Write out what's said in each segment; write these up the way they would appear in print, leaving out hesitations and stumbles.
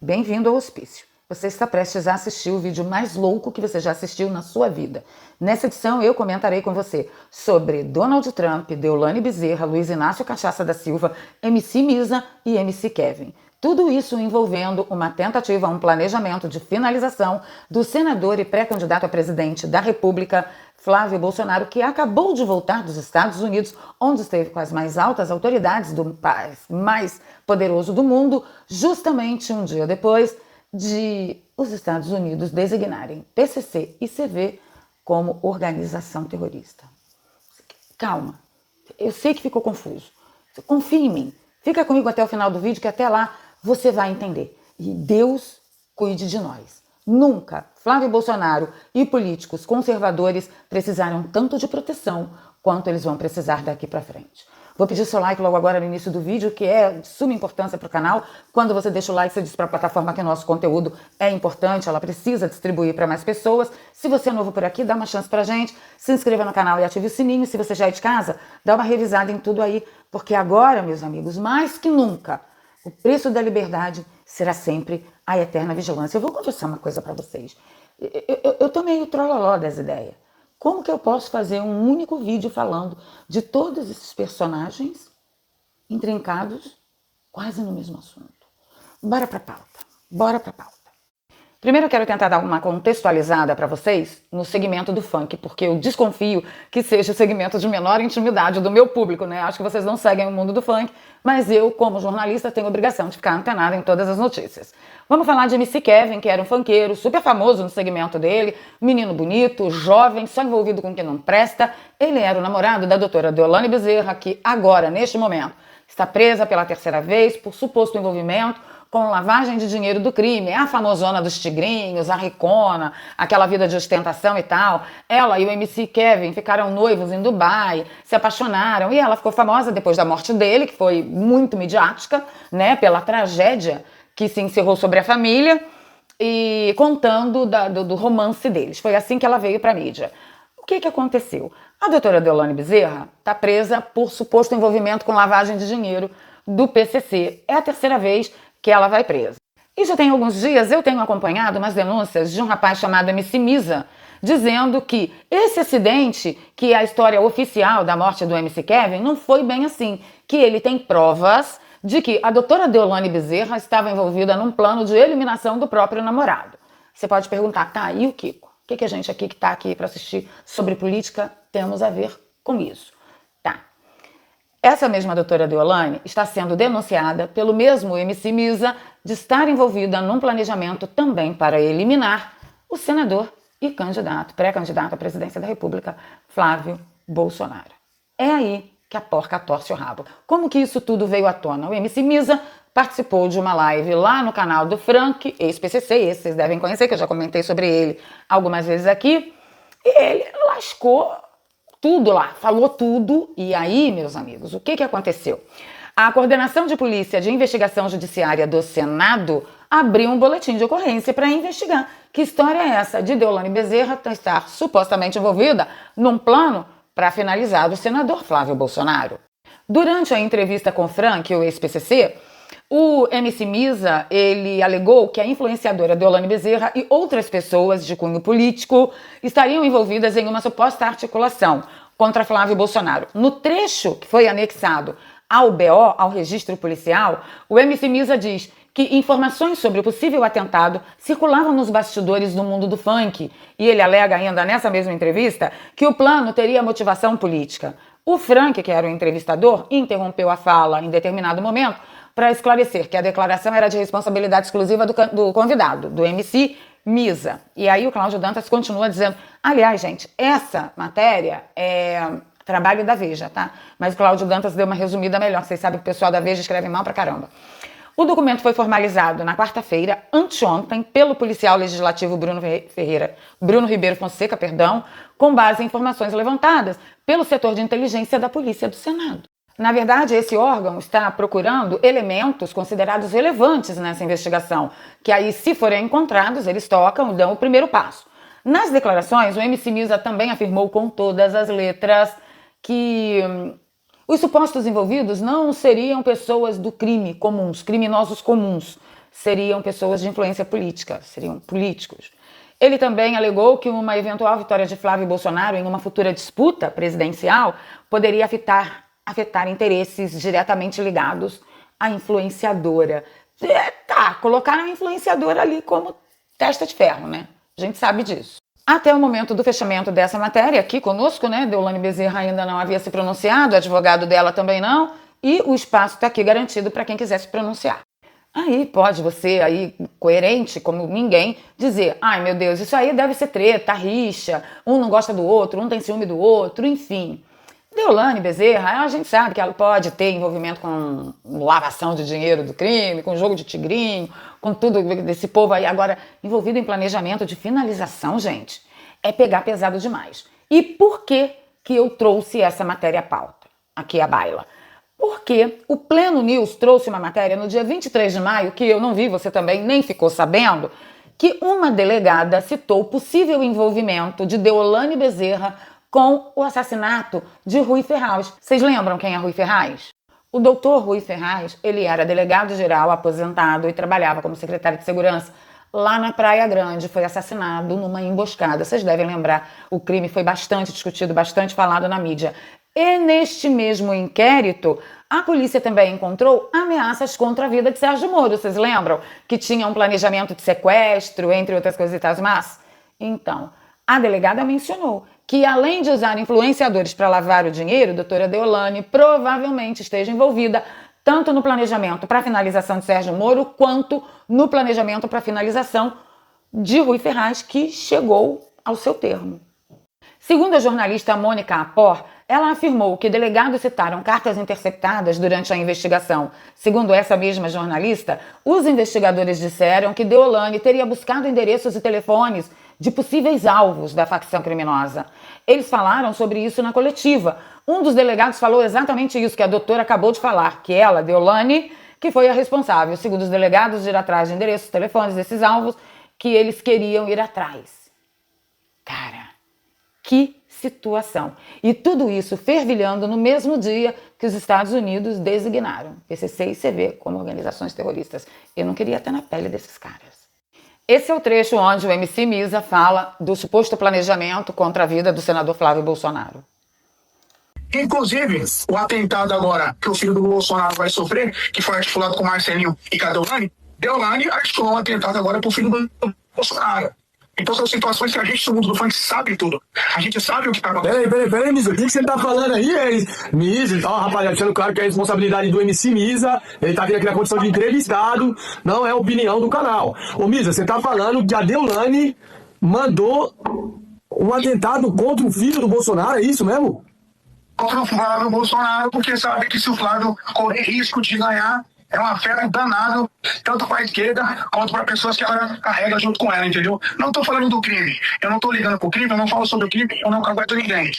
Bem-vindo ao hospício. Você está prestes a assistir o vídeo mais louco que você já assistiu na sua vida. Nessa edição eu comentarei com você sobre Donald Trump, Deolane Bezerra, Luiz Inácio Cachaça da Silva, MC Misa e MC Kevin. Tudo isso envolvendo uma tentativa, um planejamento de finalização do senador e pré-candidato a presidente da República, Flávio Bolsonaro, que acabou de voltar dos Estados Unidos, onde esteve com as mais altas autoridades do país mais poderoso do mundo, justamente um dia depois de os Estados Unidos designarem PCC e CV como organização terrorista. Calma, eu sei que ficou confuso. Confia em mim. Fica comigo até o final do vídeo que até lá você vai entender. E Deus cuide de nós. Nunca Flávio Bolsonaro e políticos conservadores precisaram tanto de proteção quanto eles vão precisar daqui para frente. Vou pedir seu like logo agora no início do vídeo, que é de suma importância para o canal. Quando você deixa o like, você diz para a plataforma que o nosso conteúdo é importante, ela precisa distribuir para mais pessoas. Se você é novo por aqui, dá uma chance para a gente, se inscreva no canal e ative o sininho. Se você já é de casa, dá uma revisada em tudo aí, porque agora, meus amigos, mais que nunca, o preço da liberdade será sempre a eterna vigilância. Eu vou confessar uma coisa para vocês. Eu tô meio trololó das ideias. Como que eu posso fazer um único vídeo falando de todos esses personagens intrincados quase no mesmo assunto? Bora pra pauta. Bora pra pauta. Primeiro eu quero tentar dar uma contextualizada para vocês no segmento do funk, porque eu desconfio que seja o segmento de menor intimidade do meu público, né? Acho que vocês não seguem o mundo do funk, mas eu, como jornalista, tenho a obrigação de ficar antenada em todas as notícias. Vamos falar de MC Kevin, que era um funkeiro super famoso no segmento dele, menino bonito, jovem, só envolvido com o que não presta. Ele era o namorado da doutora Deolane Bezerra, que agora, neste momento, está presa pela terceira vez por suposto envolvimento com lavagem de dinheiro do crime. É a famosona dos tigrinhos, a ricona, aquela vida de ostentação e tal. Ela e o MC Kevin ficaram noivos em Dubai, se apaixonaram e ela ficou famosa depois da morte dele, que foi muito midiática, né, pela tragédia que se encerrou sobre a família e contando do romance deles. Foi assim que ela veio para a mídia. O que aconteceu? A doutora Deolane Bezerra está presa por suposto envolvimento com lavagem de dinheiro do PCC. É a terceira vez que ela vai presa. E já tem alguns dias eu tenho acompanhado umas denúncias de um rapaz chamado MC Misa, dizendo que esse acidente, que é a história oficial da morte do MC Kevin, não foi bem assim, que ele tem provas de que a doutora Deolane Bezerra estava envolvida num plano de eliminação do próprio namorado. Você pode perguntar, tá, e o Kiko? O que a gente aqui que está aqui para assistir sobre política temos a ver com isso? Tá. Essa mesma doutora Deolane está sendo denunciada pelo mesmo MC Misa de estar envolvida num planejamento também para eliminar o senador e candidato, pré-candidato à presidência da República, Flávio Bolsonaro. É aí que a porca torce o rabo. Como que isso tudo veio à tona? O MC Misa participou de uma live lá no canal do Frank, ex-PCC, esse vocês devem conhecer, que eu já comentei sobre ele algumas vezes aqui, e ele lascou tudo lá, falou tudo. E aí, meus amigos, o que aconteceu? A Coordenação de Polícia de Investigação Judiciária do Senado abriu um boletim de ocorrência para investigar. Que história é essa de Deolane Bezerra estar supostamente envolvida num plano para finalizar do senador Flávio Bolsonaro? Durante a entrevista com Frank, o ex-PCC, o MC Misa, ele alegou que a influenciadora Deolane Bezerra e outras pessoas de cunho político estariam envolvidas em uma suposta articulação contra Flávio Bolsonaro. No trecho que foi anexado ao BO, ao registro policial, o MC Misa diz que informações sobre o possível atentado circulavam nos bastidores do mundo do funk. E ele alega ainda nessa mesma entrevista que o plano teria motivação política. O Frank, que era o entrevistador, interrompeu a fala em determinado momento para esclarecer que a declaração era de responsabilidade exclusiva do convidado, do MC Misa. E aí o Cláudio Dantas continua dizendo, aliás, gente, essa matéria é trabalho da Veja, tá? Mas o Cláudio Dantas deu uma resumida melhor, vocês sabem que o pessoal da Veja escreve mal pra caramba. O documento foi formalizado na quarta-feira, anteontem, pelo policial legislativo Bruno Ribeiro Fonseca, com base em informações levantadas pelo setor de inteligência da Polícia do Senado. Na verdade, esse órgão está procurando elementos considerados relevantes nessa investigação, que aí, se forem encontrados, eles tocam e dão o primeiro passo. Nas declarações, o MC Misa também afirmou com todas as letras que os supostos envolvidos não seriam pessoas do crime comuns, criminosos comuns, seriam pessoas de influência política, seriam políticos. Ele também alegou que uma eventual vitória de Flávio Bolsonaro em uma futura disputa presidencial poderia afetar interesses diretamente ligados à influenciadora. Colocaram a influenciadora ali como testa de ferro, né? A gente sabe disso. Até o momento do fechamento dessa matéria, aqui conosco, né? Deolane Bezerra ainda não havia se pronunciado, o advogado dela também não, e o espaço está aqui garantido para quem quiser se pronunciar. Aí pode você, aí, coerente como ninguém, dizer: ai meu Deus, isso aí deve ser treta, rixa, um não gosta do outro, um tem ciúme do outro, enfim. Deolane Bezerra, a gente sabe que ela pode ter envolvimento com lavação de dinheiro do crime, com jogo de tigrinho, com tudo desse povo aí. Agora, envolvido em planejamento de finalização, gente, é pegar pesado demais. E por que eu trouxe essa matéria à pauta, aqui à baila? Porque o Pleno News trouxe uma matéria no dia 23 de maio, que eu não vi, você também nem ficou sabendo, que uma delegada citou o possível envolvimento de Deolane Bezerra com o assassinato de Rui Ferraz. Vocês lembram quem é Rui Ferraz? O doutor Rui Ferraz, ele era delegado-geral aposentado e trabalhava como secretário de segurança lá na Praia Grande. Foi assassinado numa emboscada. Vocês devem lembrar, o crime foi bastante discutido, bastante falado na mídia. E neste mesmo inquérito, a polícia também encontrou ameaças contra a vida de Sérgio Moro. Vocês lembram? Que tinha um planejamento de sequestro, entre outras coisas e tal, mas... Então, a delegada mencionou que, além de usar influenciadores para lavar o dinheiro, a doutora Deolane provavelmente esteja envolvida tanto no planejamento para a finalização de Sérgio Moro, quanto no planejamento para a finalização de Rui Ferraz, que chegou ao seu termo. Segundo a jornalista Mônica Apor, ela afirmou que delegados citaram cartas interceptadas durante a investigação. Segundo essa mesma jornalista, os investigadores disseram que Deolane teria buscado endereços e telefones de possíveis alvos da facção criminosa. Eles falaram sobre isso na coletiva. Um dos delegados falou exatamente isso que a doutora acabou de falar, que ela, Deolane, que foi a responsável, segundo os delegados, de ir atrás de endereços, telefones desses alvos que eles queriam ir atrás. Cara, que situação. E tudo isso fervilhando no mesmo dia que os Estados Unidos designaram PCC e CV como organizações terroristas. Eu não queria estar na pele desses caras. Esse é o trecho onde o MC Misa fala do suposto planejamento contra a vida do senador Flávio Bolsonaro. Inclusive, o atentado agora que o filho do Bolsonaro vai sofrer, que foi articulado com Marcelinho e com a Deolane articulou um atentado agora pro filho do Bolsonaro. Então são situações que a gente do mundo do funk sabe tudo. A gente sabe o que tá acontecendo. Peraí, Misa, o que você tá falando aí? Misa, ó, rapaziada, deixando claro que é responsabilidade do MC Misa, ele tá vindo aqui na condição de entrevistado, não é opinião do canal. Ô Misa, você tá falando que a Deolane mandou um atentado contra o filho do Bolsonaro, é isso mesmo? Contra o Flávio Bolsonaro, porque sabe que se o Flávio correr risco de ganhar, é um afeto danado, tanto para a esquerda quanto para pessoas que ela carrega junto com ela, entendeu? Não tô falando do crime, eu não tô ligando pro crime, eu não falo sobre o crime, eu não aguento ninguém.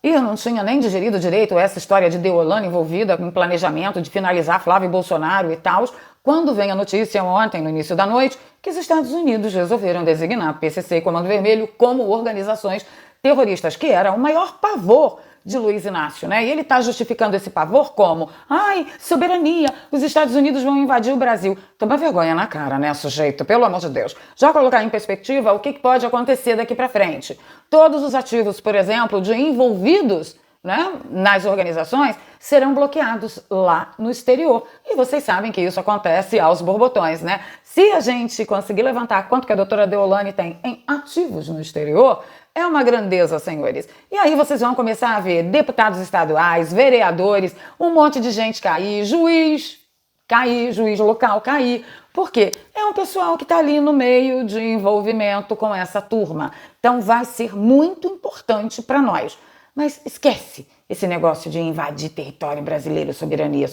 E eu não tinha nem digerido direito essa história de Deolane envolvida com planejamento de finalizar Flávio Bolsonaro e tal, quando vem a notícia ontem, no início da noite, que os Estados Unidos resolveram designar PCC e Comando Vermelho como organizações terroristas, que era o maior pavor de Luiz Inácio, né? E ele está justificando esse pavor como: ai, soberania, os Estados Unidos vão invadir o Brasil. Toma vergonha na cara, né, sujeito? Pelo amor de Deus. Já colocar em perspectiva o que pode acontecer daqui para frente. Todos os ativos, por exemplo, de envolvidos, né, nas organizações, serão bloqueados lá no exterior. E vocês sabem que isso acontece aos borbotões, né? Se a gente conseguir levantar quanto que a doutora Deolane tem em ativos no exterior, é uma grandeza, senhores. E aí vocês vão começar a ver deputados estaduais, vereadores, um monte de gente cair, juiz local cair. Por quê? É um pessoal que está ali no meio de envolvimento com essa turma. Então vai ser muito importante para nós. Mas esquece esse negócio de invadir território brasileiro, soberania.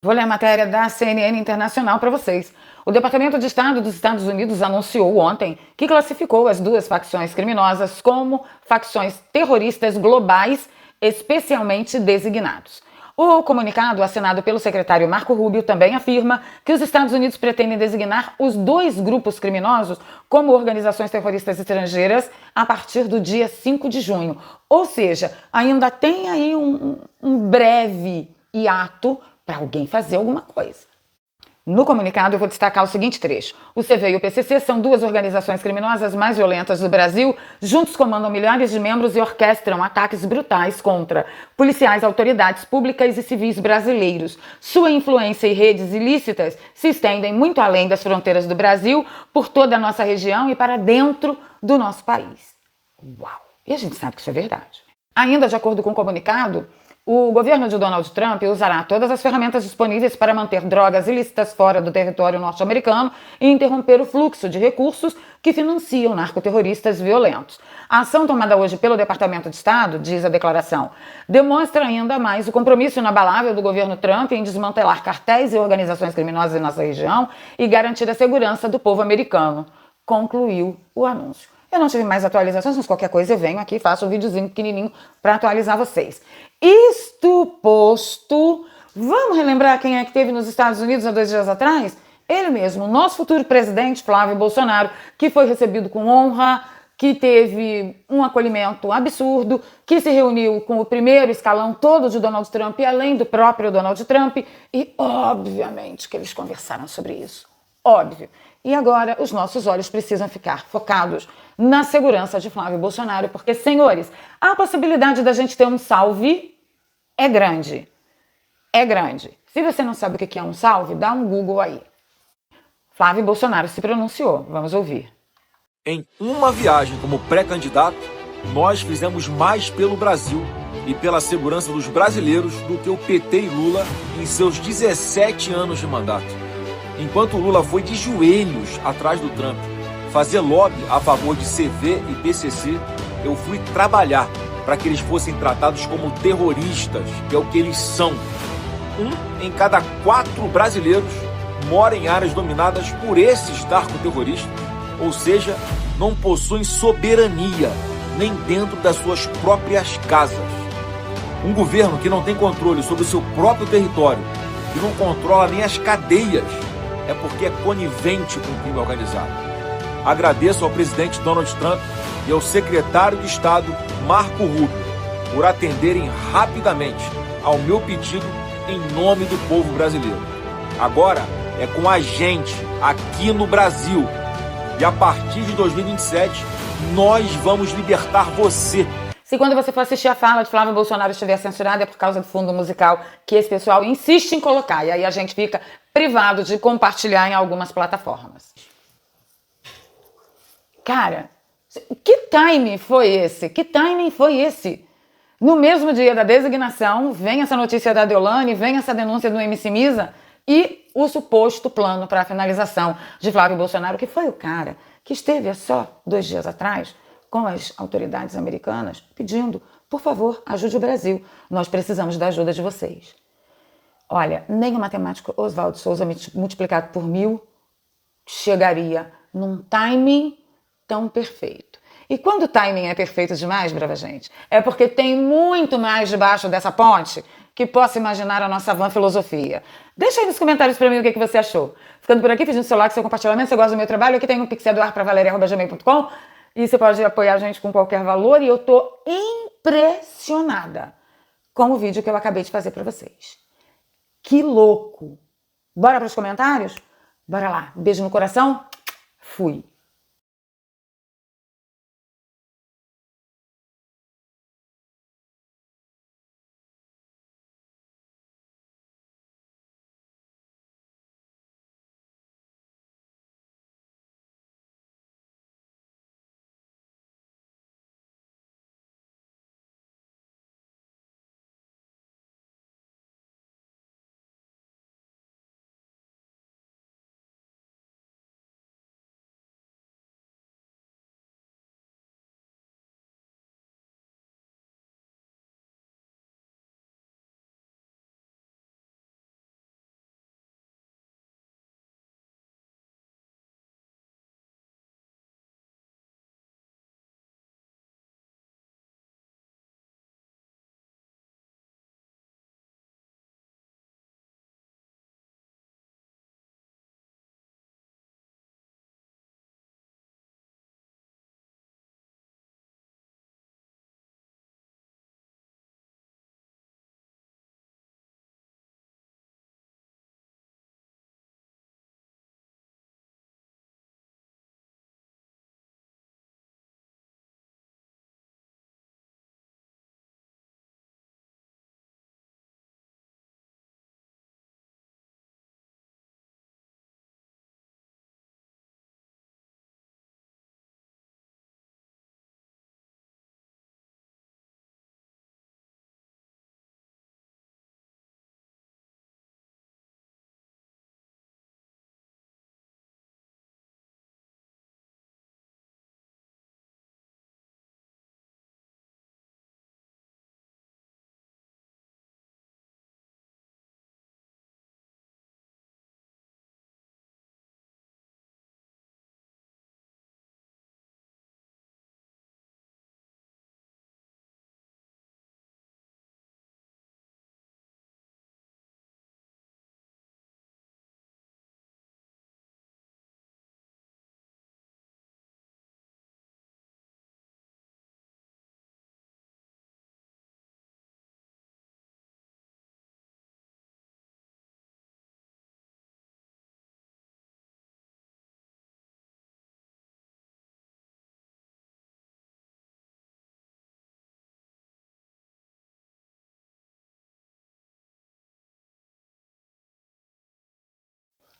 Vou ler a matéria da CNN Internacional para vocês. O Departamento de Estado dos Estados Unidos anunciou ontem que classificou as duas facções criminosas como facções terroristas globais especialmente designados. O comunicado assinado pelo secretário Marco Rubio também afirma que os Estados Unidos pretendem designar os dois grupos criminosos como organizações terroristas estrangeiras a partir do dia 5 de junho. Ou seja, ainda tem aí um breve hiato para alguém fazer alguma coisa. No comunicado, eu vou destacar o seguinte trecho. O CV e o PCC são duas organizações criminosas mais violentas do Brasil. Juntos comandam milhares de membros e orquestram ataques brutais contra policiais, autoridades públicas e civis brasileiros. Sua influência e redes ilícitas se estendem muito além das fronteiras do Brasil, por toda a nossa região e para dentro do nosso país. Uau! E a gente sabe que isso é verdade. Ainda de acordo com o comunicado, o governo de Donald Trump usará todas as ferramentas disponíveis para manter drogas ilícitas fora do território norte-americano e interromper o fluxo de recursos que financiam narcoterroristas violentos. A ação tomada hoje pelo Departamento de Estado, diz a declaração, demonstra ainda mais o compromisso inabalável do governo Trump em desmantelar cartéis e organizações criminosas em nossa região e garantir a segurança do povo americano, concluiu o anúncio. Eu não tive mais atualizações, mas qualquer coisa eu venho aqui e faço um videozinho pequenininho para atualizar vocês. Isto posto, vamos relembrar quem é que teve nos Estados Unidos há 2 dias atrás? Ele mesmo, o nosso futuro presidente, Flávio Bolsonaro, que foi recebido com honra, que teve um acolhimento absurdo, que se reuniu com o primeiro escalão todo de Donald Trump e além do próprio Donald Trump, e obviamente que eles conversaram sobre isso. Óbvio. E agora os nossos olhos precisam ficar focados na segurança de Flávio Bolsonaro, porque, senhores, a possibilidade da gente ter um salve é grande. É grande. Se você não sabe o que é um salve, dá um Google aí. Flávio Bolsonaro se pronunciou. Vamos ouvir. Em uma viagem como pré-candidato, nós fizemos mais pelo Brasil e pela segurança dos brasileiros do que o PT e Lula em seus 17 anos de mandato. Enquanto o Lula foi de joelhos atrás do Trump fazer lobby a favor de CV e PCC, eu fui trabalhar para que eles fossem tratados como terroristas, que é o que eles são. 1 em cada 4 brasileiros mora em áreas dominadas por esses narcoterroristas, ou seja, não possuem soberania nem dentro das suas próprias casas. Um governo que não tem controle sobre o seu próprio território, que não controla nem as cadeias, é porque é conivente com o crime organizado. Agradeço ao presidente Donald Trump e ao secretário de Estado, Marco Rubio, por atenderem rapidamente ao meu pedido em nome do povo brasileiro. Agora é com a gente, aqui no Brasil. E a partir de 2027, nós vamos libertar você. Se quando você for assistir a fala de Flávio Bolsonaro estiver censurada é por causa do fundo musical que esse pessoal insiste em colocar. E aí a gente fica privado de compartilhar em algumas plataformas. Cara, que timing foi esse? Que timing foi esse? No mesmo dia da designação, vem essa notícia da Deolane, vem essa denúncia do MC Misa e o suposto plano para a finalização de Flávio Bolsonaro, que foi o cara que esteve só 2 dias atrás com as autoridades americanas pedindo, por favor, ajude o Brasil. Nós precisamos da ajuda de vocês. Olha, nem o matemático Oswaldo Souza multiplicado por 1000 chegaria num timing tão perfeito. E quando o timing é perfeito demais, brava gente, é porque tem muito mais debaixo dessa ponte que possa imaginar a nossa van filosofia. Deixa aí nos comentários pra mim o que você achou. Ficando por aqui, pedindo seu like, seu compartilhamento, se você gosta do meu trabalho, aqui tem um pixedoar.valeria@gmail.com e você pode apoiar a gente com qualquer valor e eu tô impressionada com o vídeo que eu acabei de fazer pra vocês. Que louco! Bora pros comentários? Bora lá. Beijo no coração. Fui.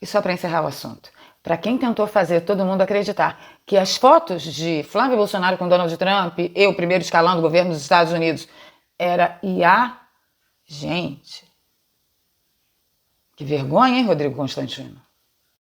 E só para encerrar o assunto, para quem tentou fazer todo mundo acreditar que as fotos de Flávio Bolsonaro com Donald Trump, eu primeiro escalando o governo dos Estados Unidos, era IA, gente, que vergonha, hein, Rodrigo Constantino?